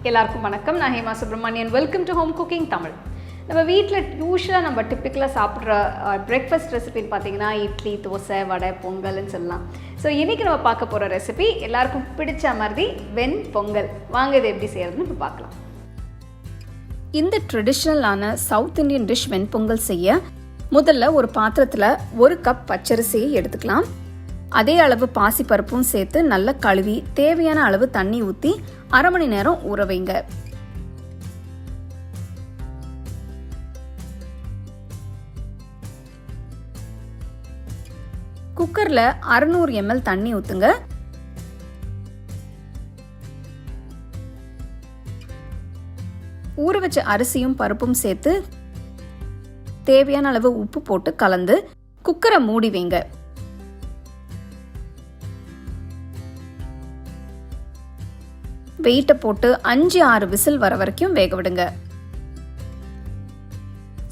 எல்லாருக்கும் வணக்கம். நான் Hema Subramanian. Welcome to home cooking Tamil. நம்ம வீட்டில் யூஸ்வலாக நம்ம டிப்பிக்கலாக சாப்பிட்ற பிரேக்ஃபாஸ்ட் ரெசிபின்னு பார்த்தீங்கன்னா இட்லி, தோசை, வடை, பொங்கல்னு சொல்லலாம். ஸோ இன்றைக்கி நம்ம பார்க்க போகிற ரெசிபி எல்லாருக்கும் பிடிச்ச மாதிரி வெண் பொங்கல். வாங்க இதை எப்படி செய்யறதுன்னு இப்போ பார்க்கலாம். இந்த ட்ரெடிஷ்னலான சவுத் இண்டியன் டிஷ் வெண் பொங்கல் செய்ய முதல்ல ஒரு பாத்திரத்தில் 1 கப் பச்சரிசியை எடுத்துக்கலாம். அதே அளவு பாசிப்பருப்பும் சேர்த்து நல்லா கழுவி தேவையான அளவு தண்ணி ஊற்றி அரை மணி நேரம் ஊற வைங்க. குக்கர்ல 600 ml தண்ணி ஊத்துங்க. ஊற வச்ச அரிசியும் பருப்பும் சேர்த்து தேவையான அளவு உப்பு போட்டு கலந்து குக்கரை மூடி வைங்க. வெயிட்டை போட்டு 5-6 விசில் வர வரைக்கும் வேக விடுங்க.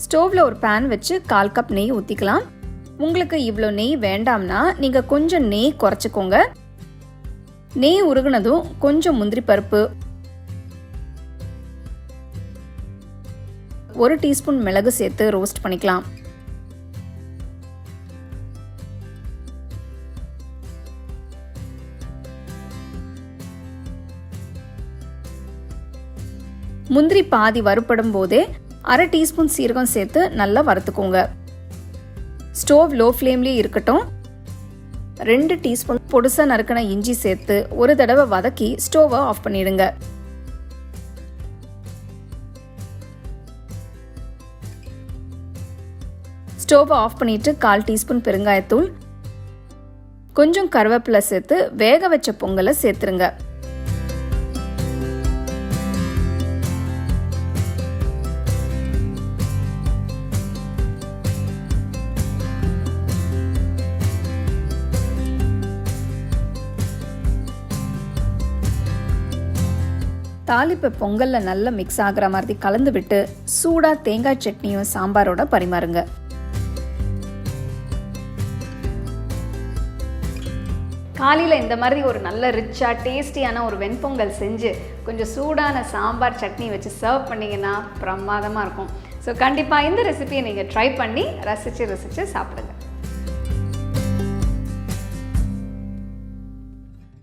ஸ்டோவ்ல ஒரு பேன் வச்சு 1/4 கப் நெய் ஊற்றிக்கலாம். உங்களுக்கு இவ்வளோ நெய் வேண்டாம்னா நீங்கள் கொஞ்சம் நெய் குறைச்சிக்கோங்க. நெய் உருகுனதும் கொஞ்சம் முந்திரி பருப்பு, 1 டீஸ்பூன் மிளகு சேர்த்து ரோஸ்ட் பண்ணிக்கலாம். முந்திரி பாதி வறுப்படும் போதே அரை டீஸ்பூன் சீரகம் சேர்த்து நல்லா வறுத்துக்கோங்க. ஸ்டோவ் லோ ஃப்ளேம்லேயே இருக்கட்டும். 2 டீஸ்பூன் பொடுசா நறுக்கின இஞ்சி சேர்த்து ஒரு தடவை வதக்கி ஸ்டோவை ஆஃப் பண்ணிடுங்க. ஸ்டோவை ஆஃப் பண்ணிட்டு 1/4 டீஸ்பூன் பெருங்காயத்தூள், கொஞ்சம் கருவேப்பிலை சேர்த்து வேக வச்ச பொங்கலை சேர்த்துருங்க. தாளிப்பு பொங்கல்ல நல்லா மிக்ஸ் ஆகிற மாதிரி கலந்து விட்டு சூடா தேங்காய் சட்னியும் சாம்பாரோட பரிமாறுங்க. காலையில் இந்த மாதிரி ஒரு நல்ல ரிச்சாக டேஸ்டியான ஒரு வெண்பொங்கல் செஞ்சு கொஞ்சம் சூடான சாம்பார் சட்னி வச்சு சர்வ் பண்ணிங்கன்னா பிரமாதமாக இருக்கும். ஸோ கண்டிப்பாக இந்த ரெசிபியை நீங்கள் ட்ரை பண்ணி ரசித்து சாப்பிடுங்க.